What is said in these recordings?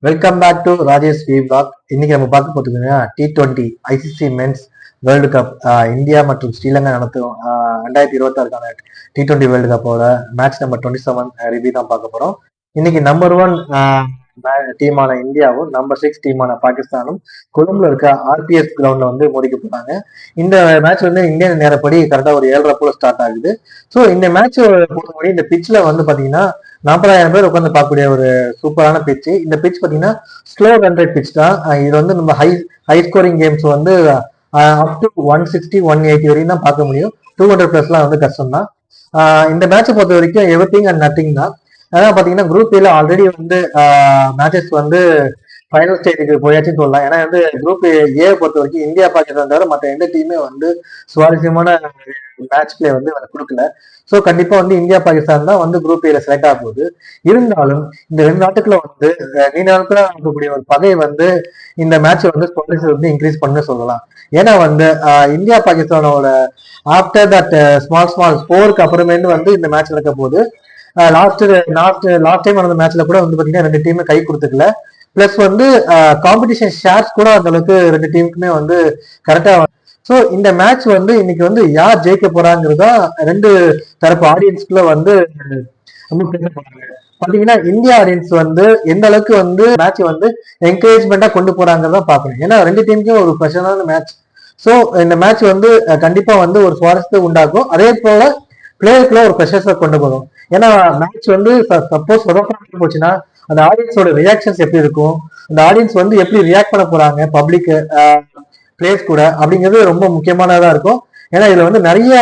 Welcome back to Rajesh vlog. இன்னைக்கு நம்ம பார்க்க போறதுன்னா T20 ICC men's world cup India மற்றும் ஸ்ரீலங்கா நடத்தும் 2026 T20 வேர்ல்டு கப்போட மேட்ச் நம்பர் 27 ரிவ்யூ தான் பார்க்க போறோம். இன்னைக்கு நம்பர் 1 டீமான இந்தியாவும் நம்பர் 6 டீமான பாகிஸ்தானும் கொழும்புல இருக்க ஆர்பிஎஸ் கிரவுண்ட்ல வந்து மோதிக்க போறாங்க. இந்த மேட்ச் வந்து இந்தியன் நேரப்படி கரெக்டா ஒரு 7:30 போல ஸ்டார்ட் ஆகுது. ஸோ இந்த மேட்ச் பொறுத்தவரை இந்த பிட்ச்ல வந்து பாத்தீங்கன்னா 40,000 பேர் உட்காந்து பார்க்கக்கூடிய ஒரு சூப்பரான பிட்ச். இந்த பிட்ச் பாத்தீங்கன்னா ஸ்லோ ரன் ரேட் பிட்ச் தான். இது வந்து நம்ம ஹை ஸ்கோரிங் கேம்ஸ் வந்து அப் டு 160 180 வரையும் தான் பார்க்க முடியும். 200+ வந்து கஷ்டம் தான். இந்த மேட்சை பொறுத்த வரைக்கும் எவ்ரிதிங் அண்ட் நத்திங் தான். அதான் பாத்தீங்கன்னா குரூப் ஏல ஆல்ரெடி வந்து மேட்சஸ் வந்து ஃபைனல் ஸ்டேஜுக்கு போயாச்சுன்னு சொல்லலாம். ஏன்னா வந்து குரூப் ஏ பொறுத்த வரைக்கும் இந்தியா பாகிஸ்தான் தவிர மற்ற எந்த டீமே வந்து சுவாரஸ்யமான மேட்ச் பிளே வந்து கொடுக்கல. ஸோ கண்டிப்பா வந்து இந்தியா பாகிஸ்தான் தான் வந்து குரூப் ஏல செலக்ட் ஆக போகுது. இருந்தாலும் இந்த 2 நாட்டுக்குள்ள வந்து நீண்ட நாட்களா இருக்கக்கூடிய ஒரு பகை வந்து இந்த மேட்ச் வந்து ஸ்கோர்ஸ் வந்து இன்க்ரீஸ் பண்ண சொல்லலாம். ஏன்னா வந்து இந்தியா பாகிஸ்தானோட ஆஃப்டர் தட் ஸ்மால் ஸ்கோருக்கு அப்புறமேட்டு வந்து இந்த மேட்ச் நடக்க போகுது. லாஸ்ட் டைம் நடந்த மேட்ச்ல கூட வந்து பாத்தீங்கன்னா 2 டீமும் கை கொடுத்துக்கல. பிளஸ் வந்து காம்படிஷன் ஷேர்ஸ் கூட அந்த அளவுக்கு 2 டீமுக்குமே வந்து கரெக்டா. ஸோ இந்த மேட்ச் வந்து இன்னைக்கு வந்து யார் ஜெயிக்க போறாங்கிறதா 2 தரப்பு ஆடியன்ஸ்குள்ள வந்து ரொம்ப பேசப்படுறாங்க. பாத்தீங்கன்னா இந்தியா ஆடியன்ஸ் வந்து எந்த அளவுக்கு வந்து மேட்ச் வந்து என்கரேஜ்மெண்டா கொண்டு போறாங்கிறதா பாக்கணும். ஏன்னா 2 டீமுக்கும் ஒரு ப்ரெஷரான மேட்ச். ஸோ இந்த மேட்ச் வந்து கண்டிப்பா வந்து ஒரு சுவாரஸ்யத்தை உண்டாக்கும். அதே போல பிளேயருக்குள்ள ஒரு ப்ரெஷர்ஸை கொண்டு போகும். ஏன்னா மேட்ச் வந்து சப்போஸ் போச்சுன்னா அந்த ஆடியன்ஸோட ரியாக்ஷன்ஸ் எப்படி இருக்கும், அந்த ஆடியன்ஸ் வந்து எப்படி ரியாக்ட் பண்ண போறாங்க பப்ளிக் பிளேயர்ஸ் கூட அப்படிங்கிறது ரொம்ப முக்கியமானதா இருக்கும். ஏன்னா இதுல வந்து நிறைய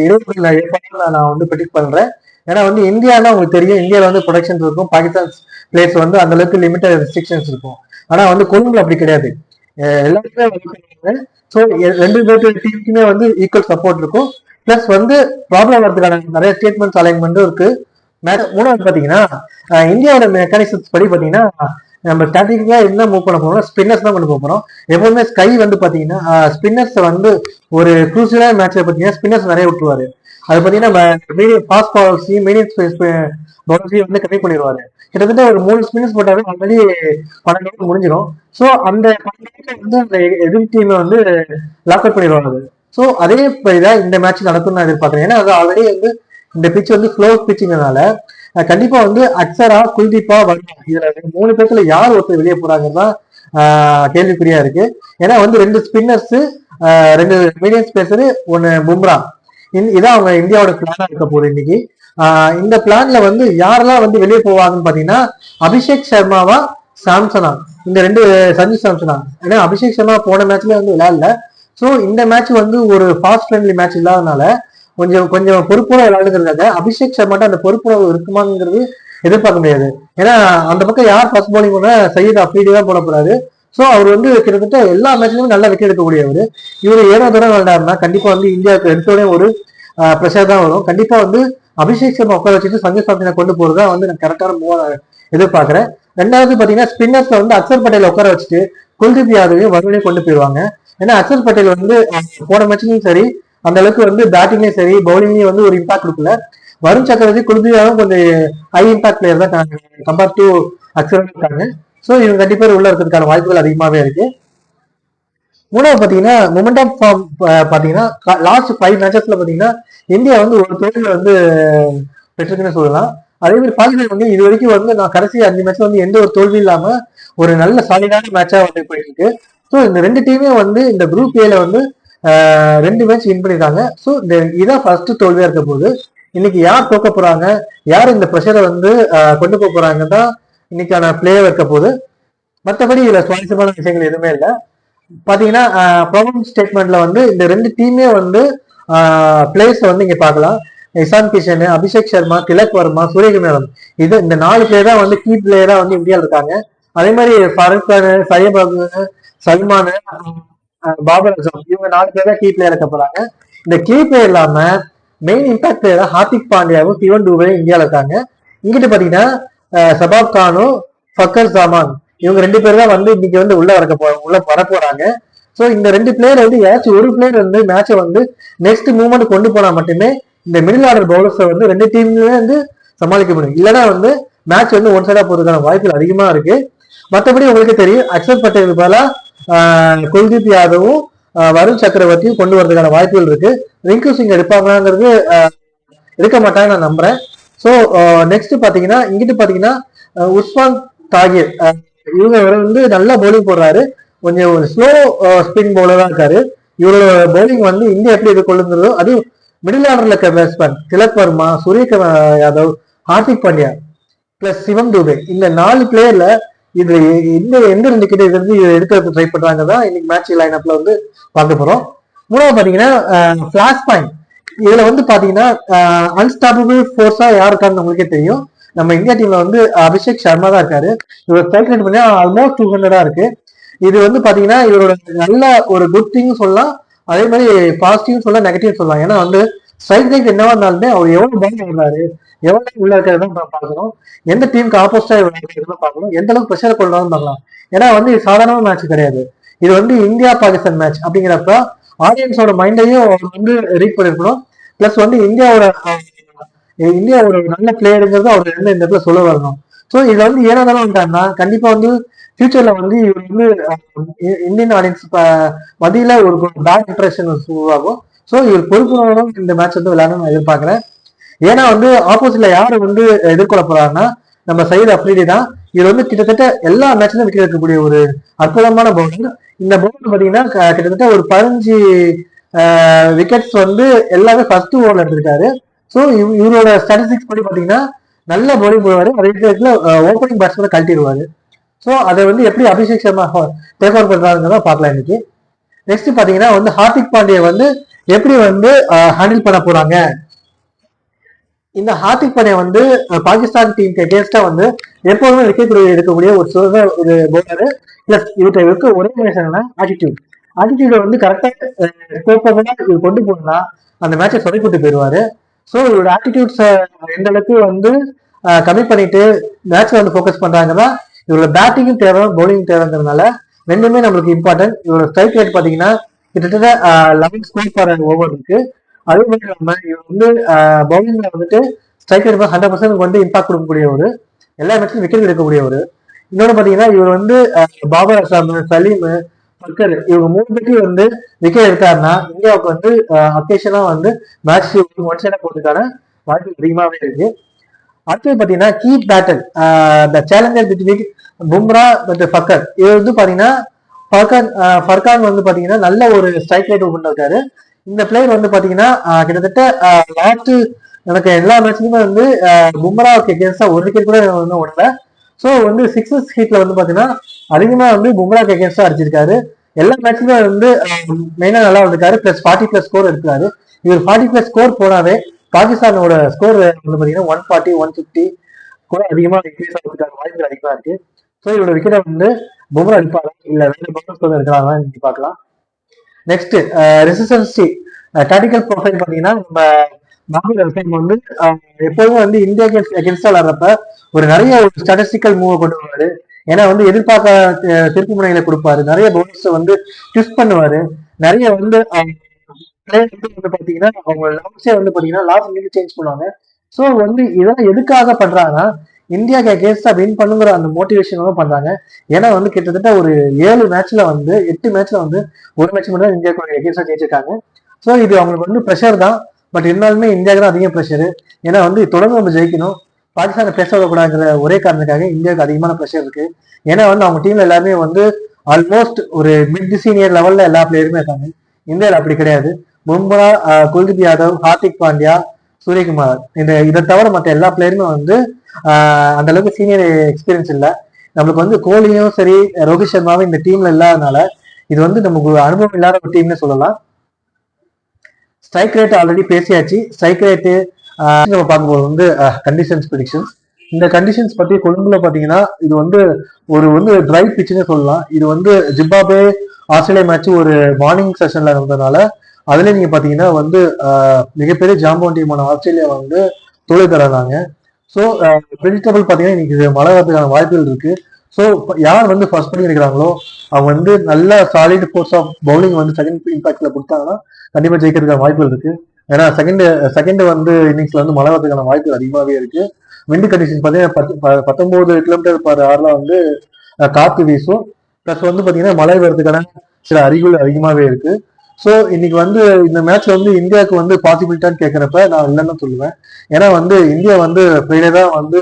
இழப்புகள் ஏற்படும் நான் வந்து ப்ரெடிக்ட் பண்றேன். ஏன்னா வந்து இந்தியானா உங்களுக்கு தெரியும், இந்தியாவில வந்து ப்ரொடக்ஷன்ஸ் இருக்கும், பாகிஸ்தான் பிளேயர்ஸ் வந்து அந்த அளவுக்கு லிமிட்டட் ரெஸ்ட்ரிக்ஷன்ஸ் இருக்கும். ஆனா வந்து கொழும்புல அப்படி கிடையாது, எல்லாருமே. ஸோ 2 டீமுக்குமே வந்து ஈக்குவல் சப்போர்ட் இருக்கும். பிளஸ் வந்து ப்ராப்ளம் வரதுக்கான நிறைய ஸ்டேட்மெண்ட்ஸ் அலைன்மெண்ட்டும் இருக்கு. மூணாவது பாத்தீங்கன்னா இந்தியாவோட மெக்கானிசம்ஸ் படி பாத்தீங்கன்னா நம்ம ஸ்ட்ராட்டஜிக்கா என்ன மூவ் பண்ண போறோம், ஸ்பின்னர்ஸ் தான் கொண்டு போறோம். எப்பவுமே ஸ்கை வந்து பாத்தீங்கன்னா ஸ்பின்னர்ஸ் வந்து ஒரு குரூசியலான மேட்ச்ல பாத்தீங்கன்னா ஸ்பின்னர்ஸ் நிறைய விட்டுருவாரு. அது பாத்தீங்கன்னா மீடியம் ஃபாஸ்ட் பாலர்ஸையும் மீடியம் பவுலர்ஸையும் வந்து கம்மி பண்ணிடுவாரு. கிட்டத்தட்ட ஒரு 3 ஸ்பின்னர்ஸ் போட்டாவே ஆல்ரெடி 12 ஓவர் முடிஞ்சிடும். ஸோ அந்த 12 வந்து அந்த எதிர் டீமை வந்து லாக் அவுட் பண்ணிடுவாங்க. ஸோ அதே இதான் இந்த மேட்ச் நடக்கும்னு நான் எதிர்பார்க்கிறேன். ஏன்னா அது ஆல்ரெடி வந்து இந்த பிச் வந்து ஸ்லோ பிச்சுங்கிறதுனால கண்டிப்பா வந்து அக்ஷரா, குல்தீப்பா, வர்மா இதுல 3 பேர்த்துல யார் ஒருத்தர் வெளியே போறாங்கன்னு கேள்விக்குறியா இருக்கு. ஏன்னா வந்து 2 ஸ்பின்னர்ஸ், 2 மீடியம் ஸ்பேசர், 1 பும்ரா, இதான் அவங்க இந்தியாவோட பிளானா இருக்க போகுது இன்னைக்கு. இந்த பிளான்ல வந்து யாரெல்லாம் வந்து வெளியே போவாங்கன்னு பாத்தீங்கன்னா அபிஷேக் சர்மாவா, சாம்சனா, இந்த 2 சஞ்சு சாம்சனா. ஏன்னா அபிஷேக் சர்மா போன மேட்ச்ல வந்து விளையாடல. ஸோ இந்த மேட்ச் வந்து ஒரு ஃபாஸ்ட் ஃப்ரெண்ட்லி மேட்ச் இல்லாதனால கொஞ்சம் பொறுப்புணர்வு விளையாடுங்கிறத அபிஷேக் சர்மாட்ட அந்த பொறுப்புணர்வு இருக்குமாங்கிறது எதிர்பார்க்க முடியாது. ஏன்னா அந்த பக்கம் யார் ஃபர்ஸ்ட் பவுலிங் பண்ண சையத் அப்ரீடி தான் போட போறாரு. ஸோ அவர் வந்து கிட்டத்தட்ட எல்லா மேட்ச்லயுமே நல்லா விக்கெட் எடுக்கக்கூடியவர். இவர் 7வது தடவை விளையாடுனா கண்டிப்பா வந்து இந்தியாவுக்கு எடுத்தோடனே ஒரு ப்ரெஷர் தான் வரும். கண்டிப்பா வந்து அபிஷேக் சர்மா உட்கார வச்சுட்டு சஞ்சு சாம்சனை கொண்டு போறதா வந்து நான் கரெக்டான மூவா எதிர்பார்க்கிறேன். 2வது பாத்தீங்கன்னா ஸ்பின்னர்ஸ்ல வந்து அக்சர் பட்டேல் உட்கார வச்சுட்டு குல்தீப் யாதவையும் வருணையும் கொண்டு போயிருவாங்க. ஏன்னா அக்சர் பட்டேல் வந்து போன மேட்ச்லயும் சரி அந்த அளவுக்கு வந்து பேட்டிங்லயும் சரி பவுலிங்லயும் வந்து ஒரு இம்பாக்ட் கொடுக்கல. வருண் சக்கரவர்த்தி, குல்தீப் கொஞ்சம் ஹை இம்பாக்ட் பிளேயர் தான் கம்பேர் டு அக்சர் இருக்காங்க. ஸோ இவங்க 2 பேர் உள்ள இருக்கிறதுக்கான வாய்ப்புகள் அதிகமாவே இருக்கு. 3வது பாத்தீங்கன்னா மொமெண்டம் ஃபார்ம் பாத்தீங்கன்னா லாஸ்ட் 5 மேட்சஸ்ல பாத்தீங்கன்னா இந்தியா வந்து ஒரு தோல்வியில வந்து பெற்றிருக்குன்னு சொல்லலாம். அதே மாதிரி பாகிஸ்தான் வந்து இது வரைக்கும் வந்து நான் கடைசி 5 மேட்ச்ல வந்து எந்த ஒரு தோல்வி இல்லாம ஒரு நல்ல சாலிடான மேட்சா வந்து போயிட்டு இருக்கு. ஸோ இந்த 2 டீமே வந்து இந்த குரூப் ஏல வந்து 2 மேட்ச் வின் பண்ணிருக்காங்க. ஸோ இதான் ஃபர்ஸ்ட் தோல்வியா இருக்க போது. இன்னைக்கு யார் தோக்க போறாங்க, யார் இந்த ப்ரெஷரை வந்து கொண்டு போக போறாங்க தான் இன்னைக்கான பிளேயர் இருக்க போது. மற்றபடி இதுல சுவாரஸ்யமான விஷயங்கள் எதுவுமே இல்லை. பாத்தீங்கன்னா ப்ராப்ளம் ஸ்டேட்மெண்ட்ல வந்து இந்த 2 டீமே வந்து பிளேயர்ஸ் வந்து இங்க பாக்கலாம். இசான் கிஷன், அபிஷேக் சர்மா, திலக் வர்மா, சூரியகுமாரன், இந்த 4 பிளேயர் தான் வந்து கீ பிளேயரா வந்து இந்தியாவில் இருக்காங்க. அதே மாதிரி ஃபருக் கான், சையப் அக்தர், சல்மான், பாபர் அசம், இவங்க 4 பேர் தான் கீ பிளேயர் இருக்க போறாங்க. இந்த கீ பிளேயர் இல்லாம மெயின் இம்பாக்ட் பிளேயரா ஹார்திக் பாண்டியாவும் சிவன் டூபே இந்தியாவில் இருக்காங்க. இங்கிட்ட பாத்தீங்கன்னா சபாப் கானும் ஃபக்கர் ஜமான், இவங்க 2 பேர் தான் வந்து இன்னைக்கு வந்து உள்ள வர போறாங்க. ஸோ இந்த 2 பிளேயர் வந்து ஏதாச்சும் ஒரு பிளேயர் வந்து மேட்சை வந்து நெக்ஸ்ட் மூவ்மெண்ட் கொண்டு போனா மட்டுமே இந்த மிடில் ஆர்டர் பவுலர்ஸை வந்து 2 டீம்லயே வந்து சமாளிக்க முடியும். இல்லைன்னா வந்து மேட்ச் வந்து ஒன் சைடா போறதுக்கான வாய்ப்புகள் அதிகமா இருக்கு. மற்றபடி உங்களுக்கு தெரியும் அக்ஷர் பட்டேல் போல குல்தீப் யாதவும் வருண் சக்கரவர்த்தியும் கொண்டு வரதுக்கான வாய்ப்புகள் இருக்கு. ரிங்கு சிங் எடுப்பாங்களாங்கிறது எடுக்க மாட்டாங்க நான் நம்புறேன். ஸோ நெக்ஸ்ட் பாத்தீங்கன்னா இங்கிட்டு பாத்தீங்கன்னா உஸ்மான் தாகிர் இவங்க வந்து நல்லா பவுலிங் போடுறாரு. கொஞ்சம் ஒரு ஸ்லோ ஸ்பின் பவுலரா இருக்காரு. இவரோட பவுலிங் வந்து இந்தியா எப்படி எதிர்கொள்ளுங்கிறதோ அதுவும் மிடில் ஆர்டர்ல இருக்க பேட்ஸ்மேன் திலக் வர்மா, சூரியகுமார் யாதவ், ஹார்திக் பாண்டியா பிளஸ் சிவம் துபே இந்த 4 பிளேயர்ல இது எந்த 2 கிட்ட இருந்து எடுக்க ட்ரை பண்றாங்க தான் இன்னைக்கு மேட்ச் லைன் அப்ல வந்து பார்க்க போறோம். மூணாவது பாத்தீங்கன்னா பிளாஷ் பாயிண்ட். இதுல வந்து பாத்தீங்கன்னா அன்ஸ்டாப்பபிள் ஃபோர்ஸா யார் இருக்கான்னு உங்களுக்கே தெரியும். நம்ம இந்தியா டீம்ல வந்து அபிஷேக் சர்மா தான் இருக்காரு. இவர் ஸ்ட்ரைக் ரேட் பண்ணி ஆல்மோஸ்ட் 200 இருக்கு. இது வந்து பாத்தீங்கன்னா இவரோட நல்ல ஒரு குட் திங் சொல்லலாம், அதே மாதிரி பாசிட்டிவ் சொல்லலாம், நெகட்டிவ் சொல்லலாம். ஏன்னா வந்து ஸ்ட்ரைக் ரேட் என்னவா இருந்தாலுமே அவர் எவ்வளவு பால் விடுறாரு, எவ்வளவு உள்ள இருக்கிறது பார்க்கணும், எந்த டீமுக்கு ஆப்போசிட்டா இருக்கிறது பார்க்கணும், எந்த அளவுக்கு ப்ரெஷர் கொள்ளலாம் பார்க்கலாம். ஏன்னா வந்து இது சாதாரண மேட்ச் கிடையாது. இது வந்து இந்தியா பாகிஸ்தான் மேட்ச் அப்படிங்கிறப்ப ஆடியன்ஸோட மைண்டையும் அவர் வந்து ரீட் பண்ணிருக்கணும். பிளஸ் வந்து இந்தியாவோட நல்ல பிளேயருங்கிறது அவர் இந்த இடத்துல சொல்ல வரணும். ஸோ இதுல வந்து ஏனாதாலும் வந்தாருன்னா கண்டிப்பா வந்து ஃபியூச்சர்ல வந்து இவர் வந்து இந்தியன் ஆடியன்ஸ் மத்தியில ஒரு பேட் இம்ப்ரெஷன் உருவாகும். ஸோ இவர் பொறுப்புணர்வும் இந்த மேட்ச் வந்து விளையாடணும்னு நான் எதிர்பார்க்கிறேன். ஏன்னா வந்து ஆப்போசிட்ல யாரு வந்து எதிர்கொள்ள போறாங்கன்னா நம்ம சைடு அப்ரிடி தான். இது வந்து கிட்டத்தட்ட எல்லா மேட்ச்லயும் விக்கெட் எடுக்கக்கூடிய ஒரு அற்புதமான பவுலர். இந்த பவுலர் பாத்தீங்கன்னா கிட்டத்தட்ட ஒரு 15 விக்கெட்ஸ் வந்து எல்லாமே ஃபர்ஸ்ட் ஓவர்ல எடுத்திருக்காரு. ஸோ இவரோட ஸ்டாட்டிஸ்டிக்ஸ் படி பாத்தீங்கன்னா நல்ல பவுலிங் போடுவாரு, அதே நேரத்துல ஓப்பனிங் பேட்ஸ்மேன் கழட்டிடுவாரு. ஸோ அதை வந்து எப்படி அபிஷேக் சர்மா டேக் ஓவர் பண்றாருங்கிறத பார்க்கலாம் இன்னைக்கு. நெக்ஸ்ட் பாத்தீங்கன்னா வந்து ஹார்திக் பாண்டியா வந்து எப்படி வந்து ஹேண்டில் பண்ண போறாங்க. இந்த ஹார்திக் பாண்டியா வந்து பாகிஸ்தான் டீமுக்கு எகேன்ஸ்டா வந்து எப்போதுமே விக்கெட் எடுக்கக்கூடிய ஒரு பவுலரு. பிளஸ் இவர்கிட்ட இருக்க ஒரே என்னன்னா ஆட்டிடியூட் வந்து கரெக்டா இவர் கொண்டு போனா அந்த மேட்சை சொதப்பிட்டு போயிடுவாரு. ஸோ இவரோட ஆட்டிடியூட்ஸ் எந்த அளவுக்கு வந்து கம்மி பண்ணிட்டு மேட்ச் வந்து ஃபோக்கஸ் பண்றாங்கன்னா இவரோட பேட்டிங்கும் தேவை, பவுலிங் தேவைங்கிறதுனால ரெண்டுமே நம்மளுக்கு இம்பார்ட்டன்ட். இவரோட ஸ்ட்ரைக் ரேட் பாத்தீங்கன்னா கிட்டத்தட்ட 11 ஸ்கோர் ஃபார் ஓவர் இருக்கு. அதே மாதிரி நம்ம இவர் வந்து பவுலிங்ல வந்துட்டு ஸ்ட்ரைக் ரேட் 100% வந்து இம்பாக்ட் கொடுக்கக்கூடிய ஒரு எல்லா மேட்சும் விக்கெட் எடுக்கக்கூடிய ஒரு. இன்னொன்று பாத்தீங்கன்னா இவர் வந்து பாபர் அசாம், சலீம், பக்கர் இவங்க 3 பேருக்கு வந்து விக்கெட் எடுத்தாருன்னா இந்தியாவுக்கு வந்து அக்கேஷனா வந்து மேட்ச் ஒன் சைடா போறதுக்கான வாய்ப்பு அதிகமாகவே இருக்கு. அடுத்தது பாத்தீங்கன்னா கீ பேட்டில் த சேலஞ்சர் பிட்வீன் பும்ரா மற்றும் ஃபக்கர். இது வந்து பாத்தீங்கன்னா ஃபர்கான் வந்து பாத்தீங்கன்னா நல்ல ஒரு ஸ்ட்ரைக் ரேட் கொண்டு இருக்காரு. இந்த பிளேயர் வந்து பாத்தீங்கன்னா கிட்டத்தட்ட லாஸ்ட் எனக்கு எல்லா மேட்ச்லயுமே வந்து பும்ராவுக்கு எகேன்ஸ்டா ஒரு விக்கெட் கூட வந்து ஓடல. ஸோ வந்து 6 ஹீட்ல வந்து பாத்தீங்கன்னா அதிகமா வந்து பும்ராக்கு எகேன்ஸ்டா அடிச்சிருக்காரு. எல்லா மேட்ச்லயுமே வந்து மெயினா நல்லா இருக்காரு. பிளஸ் 40+ ஸ்கோர் எடுத்தாரு. இவர் 40+ ஸ்கோர் போனாவே பாகிஸ்தானோட ஸ்கோர் வந்து பாத்தீங்கன்னா 140, 150 கூட அதிகமா இன்க்ரீஸ் ஆகிறதுக்கான வாய்ப்புகள் அதிகமா இருக்கு. ஸோ இவரோட விக்கெட்டை வந்து பும்ரா அடிப்பாரா இல்ல வேற பவுலர்ஸ் இருக்கிறாங்க இன்னைக்கு பார்க்கலாம். நெக்ஸ்ட் ரெசிஸ்டன்சி டாக்டிக்கல் ப்ரொஃபைல் பாத்தீங்கன்னா நம்ம பாபர் அசாம் வந்து எப்போதும் வந்து இந்தியா எகென்ஸ்டா விளாடுறப்ப ஒரு நிறைய ஒரு ஸ்டாட்டிஸ்டிக்கல் மூவ் கொண்டு வருவாரு. ஏன்னா வந்து எதிர்பார்க்க திருப்பு முனைகளை கொடுப்பாரு, நிறைய பவுலர்ஸ் வந்து ட்விஸ்ட் பண்ணுவாரு, நிறைய வந்து பாத்தீங்கன்னா அவங்க லாஸ்டே வந்து பாத்தீங்கன்னா லாஸ்ட் சேஞ்ச் பண்ணுவாங்க. ஸோ வந்து இதெல்லாம் எதுக்காக பண்றாங்கன்னா இந்தியாவுக்கு அகேன்ஸ்டா வின் பண்ணுங்கிற அந்த மோட்டிவேஷனோட பண்றாங்க. ஏன்னா வந்து கிட்டத்தட்ட ஒரு 7 மேட்ச்ல வந்து 8 மேட்ச்ல வந்து ஒரு மேட்ச் மட்டும் தான் இந்தியாவுக்கு அகேன்ஸ்டா ஜெயிச்சிருக்காங்க. ஸோ இது அவங்களுக்கு வந்து ப்ரெஷர் தான். பட் இருந்தாலுமே இந்தியாவுக்கு தான் அதிகம் ப்ரெஷர். ஏன்னா வந்து தொடர்ந்து நம்ம ஜெயிக்கணும், பாகிஸ்தானை பேச விடக்கூடாதுங்கிற ஒரே காரணத்துக்காக இந்தியாவுக்கு அதிகமான ப்ரெஷர் இருக்கு. ஏன்னா வந்து அவங்க டீம்ல எல்லாருமே வந்து ஆல்மோஸ்ட் ஒரு மிட் சீனியர் லெவல்ல எல்லா பிளேயருமே இருக்காங்க. இந்தியாவில் அப்படி கிடையாது. பும்ரா, குல்தீப் யாதவ், ஹார்திக் பாண்டியா, சூரியகுமார் இதை தவிர மற்ற எல்லா பிளேயருமே வந்து அந்த அளவுக்கு சீனியர் எக்ஸ்பீரியன்ஸ் இல்லை. நம்மளுக்கு வந்து கோலியும் சரி ரோஹித் சர்மாவும் இந்த டீம்ல இல்லாதனால இது வந்து நமக்கு அனுபவம் இல்லாத ஒரு டீம்னு சொல்லலாம். ஸ்ட்ரைக் ரேட் ஆல்ரெடி பேசியாச்சு. ஸ்ட்ரைக் ரேட்டு நம்ம பார்க்கும்போது வந்து கண்டிஷன்ஸ் ப்ரெடிக்ஷன்ஸ். இந்த கண்டிஷன்ஸ் பத்தி கொழும்புல பாத்தீங்கன்னா இது வந்து ஒரு வந்து ட்ரை பிச்சுன்னு சொல்லலாம். இது வந்து ஜிம்பாப்வே ஆஸ்திரேலியா மேட்ச் ஒரு மார்னிங் செஷன்ல இருந்ததுனால அதுல நீங்க பாத்தீங்கன்னா வந்து மிகப்பெரிய ஜாம்பவுன் டீமான ஆஸ்திரேலியா வந்து தோல்வி தராங்க. ஸோ ப்ரெடிக்டபிள் பாத்தீங்கன்னா இன்னைக்கு மழை வரதுக்கான வாய்ப்புகள் இருக்கு. ஸோ யார் வந்து ஃபர்ஸ்ட் பண்ணி இருக்கிறாங்களோ அவங்க வந்து நல்ல சாலிட் ஃபோர்ஸ் ஆஃப் பவுலிங் வந்து செகண்ட் இம்பாக்ட்ல கொடுத்தாங்கன்னா கண்டிப்பா ஜெயிக்கிறதுக்கான வாய்ப்புகள் இருக்கு. ஏன்னா செகண்ட் வந்து இன்னிங்ஸ்ல வந்து மழை வரதுக்கான வாய்ப்புகள் அதிகமாகவே இருக்கு. விண்டு கண்டிஷன் பார்த்தீங்கன்னா 19 km/h வந்து காத்து வீசும். பிளஸ் வந்து பாத்தீங்கன்னா மழை வர்றதுக்கான சில அறிகுறி அதிகமாவே இருக்கு. ஸோ இன்னைக்கு வந்து இந்த மேட்ச் வந்து இந்தியாவுக்கு வந்து பாசிபிலிட்டான்னு கேட்கறப்ப நான் இல்லைன்னு சொல்லுவேன். ஏன்னா வந்து இந்தியா வந்து ஃப்ரைடே தான் வந்து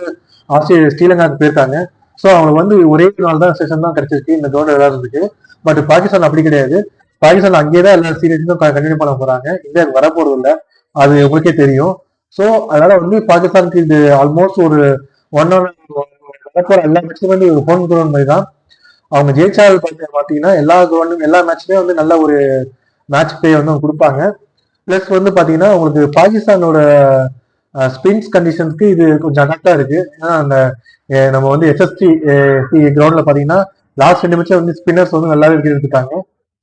ஸ்ரீலங்காவுக்கு போயிருக்காங்க. ஸோ அவங்களுக்கு வந்து ஒரே நாள் தான் செஷன் தான் கிடைச்சிருக்கு இந்த கிரௌண்ட் விளையாடுறதுக்கு. பட் பாகிஸ்தான் அப்படி கிடையாது. பாகிஸ்தான் அங்கேயே தான் எல்லா சீரீஸும் கண்டினியூ பண்ண போறாங்க. இந்தியாவுக்கு வரப்போறது இல்லை, அது உங்களுக்கே தெரியும். ஸோ அதனால வந்து பாகிஸ்தானுக்கு இது ஆல்மோஸ்ட் ஒரு ஒன் வரப்போற எல்லா மேட்சுமே வந்து ஒரு ஹோம் கிரவுண்ட் மாதிரி தான். அவங்க ஜெயிச்சால் பாத்தீங்கன்னா எல்லா கிரவுண்டும் எல்லா மேட்சுமே வந்து நல்ல ஒரு மேட்ச் பிளே வந்து அவங்க கொடுப்பாங்க. பிளஸ் வந்து பாத்தீங்கன்னா உங்களுக்கு பாகிஸ்தானோட ஸ்பின்ஸ் கண்டிஷன்ஸ்க்கு இது கொஞ்சம் அடாப்டா இருக்கு. ஏன்னா அந்த நம்ம வந்து எஸ்எஸ்டி கிரவுண்ட்ல பாத்தீங்கன்னா லாஸ்ட் 2 மேட்சம் வந்து ஸ்பின்னர்ஸ் வந்து நல்லாவே இருக்காங்க.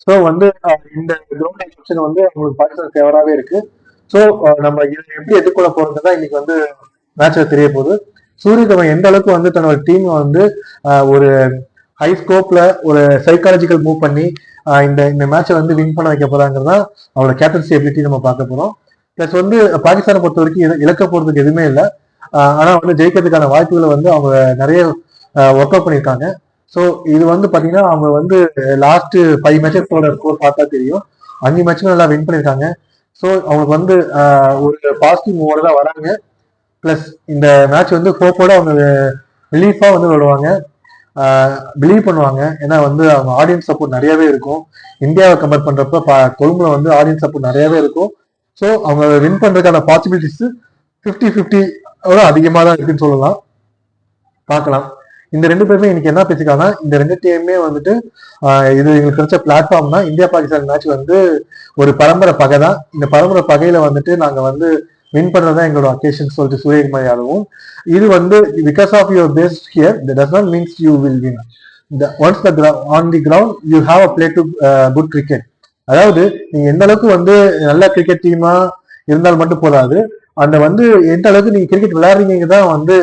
ஸோ வந்து இந்த கிரவுண்ட் ஆப்ஷன் வந்து அவங்களுக்கு பாகிஸ்தான் ஃபேவராகவே இருக்கு. ஸோ நம்ம இதை எப்படி எதிர்கொள்ள போறது தான் இன்னைக்கு வந்து மேட்ச்ல தெரிய போகுது. சூரியகுமார் எந்த அளவுக்கு வந்து தன்னோட டீம் வந்து ஒரு ஹை ஸ்கோப்ல ஒரு சைக்காலஜிக்கல் மூவ் பண்ணி இந்த இந்த மேட்சை வந்து வின் பண்ண வைக்க போறாங்கிறதா அவங்களோட கேப்டன்சி எபிலிட்டி நம்ம பார்க்க போறோம். பிளஸ் வந்து பாகிஸ்தானை பொறுத்த வரைக்கும் இழக்க போறதுக்கு எதுவுமே இல்லை. ஆனா வந்து ஜெயிக்கிறதுக்கான வாய்ப்புகளை வந்து அவங்க நிறைய ஒர்க் அவுட் பண்ணியிருக்காங்க. ஸோ இது வந்து பாத்தீங்கன்னா அவங்க வந்து லாஸ்ட் 5 மேட்சஸோட ஸ்கோர் பார்த்தா தெரியும். 5 மேட்சுமே நல்லா வின் பண்ணியிருக்காங்க. ஸோ அவங்களுக்கு வந்து ஒரு பாசிட்டிவ் மூவோட தான் வராங்க. பிளஸ் இந்த மேட்ச் வந்து ஹோப்போட அவங்க ரிலீஃபா வந்து விளையாடுவாங்க, பிலீவ் பண்ணுவாங்க. ஏன்னா வந்து அவங்க ஆடியன்ஸ் சப்போர்ட் நிறையவே இருக்கும். இந்தியாவை கம்பேர் பண்றப்ப கொழும்புல வந்து ஆடியன்ஸ் சப்போர்ட் நிறையவே இருக்கும். ஸோ அவங்க வின் பண்றதுக்கான பாசிபிலிட்டிஸ் 50-50 அதிகமாக தான் இருக்குன்னு சொல்லலாம். பார்க்கலாம். இந்த 2 பேருமே இன்னைக்கு என்ன பேசிக்காங்கன்னா இந்த 2 டீமுமே வந்துட்டு இது எங்களுக்கு கிடைச்ச பிளாட்ஃபார்ம்னா இந்தியா பாகிஸ்தான் மேட்ச் வந்து ஒரு பரம்பரை பகை தான். இந்த பரம்பரை பகையில வந்துட்டு நாங்க வந்து வின் பண்றதா எங்களோட அக்கேஷன் சொல்லிட்டு சூரியகுமார் யாதவும் இது வந்து because of your best here that does not means you will win. Once on the ground you have a play to good cricket. அதாவது நீங்க எந்த அளவுக்கு வந்து நல்ல கிரிக்கெட் டீமா இருந்தால் மட்டும் போதாது, அந்த வந்து எந்த அளவுக்கு நீங்க கிரிக்கெட் விளையாடுறீங்க தான் வந்து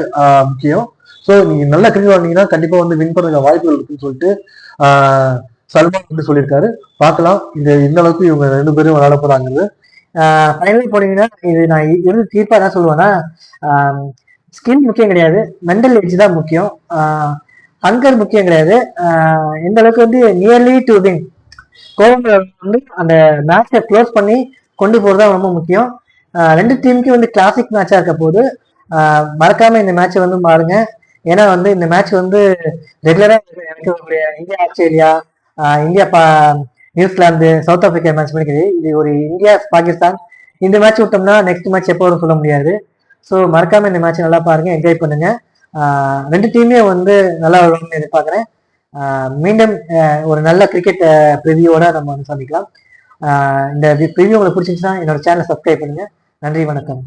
முக்கியம். ஸோ நீங்க நல்லா கிரிக்கெட் விளையாடுனீங்கன்னா கண்டிப்பா வந்து வின் பண்ணுற வாய்ப்புகள் இருக்குன்னு சொல்லிட்டு சல்மான் வந்து சொல்லியிருக்காரு. பார்க்கலாம் இந்த அளவுக்கு இவங்க 2 பேரும் விளையாட போறாங்கிறது. ஃபைனலி போனீங்கன்னா இது நான் இருந்து தீர்ப்பா என்ன சொல்லுவேன்னா, ஸ்கில் முக்கியம் கிடையாது, மென்டல் எட்ஜ் தான் முக்கியம். ஹங்கர் முக்கியம் கிடையாது. எந்த அளவுக்கு வந்து நியர்லி டு வின் கோவம் வந்து அந்த மேட்சை க்ளோஸ் பண்ணி கொண்டு போறது தான் ரொம்ப முக்கியம். 2 டீமுக்கும் வந்து கிளாசிக் மேட்சா இருக்க போது மறக்காம இந்த மேட்சை வந்து பாருங்க. ஏன்னா வந்து இந்த மேட்ச் வந்து ரெகுலரா எனக்கு India Australia, India New Zealand, south Africa match பண்ணிக்கிறது. இது ஒரு இந்தியா பாகிஸ்தான் இந்த மேட்ச் விட்டோம்னா நெக்ஸ்ட் மேட்ச் எப்போ வரும் சொல்ல முடியாது. ஸோ மறக்காம இந்த மேட்ச் நல்லா பாருங்க, என்ஜாய் பண்ணுங்க. 2 டீமே வந்து நல்லா விளையாடணும்னு எதிர்பார்க்குறேன். மீண்டும் ஒரு நல்ல கிரிக்கெட் ப்ரிவியூவோட நம்ம வந்து சந்திக்கலாம். இந்த ப்ரிவியூ உங்களுக்கு பிடிச்சிருந்துச்சுன்னா என்னோட சேனலை சப்ஸ்கிரைப் பண்ணுங்க. நன்றி, வணக்கம்.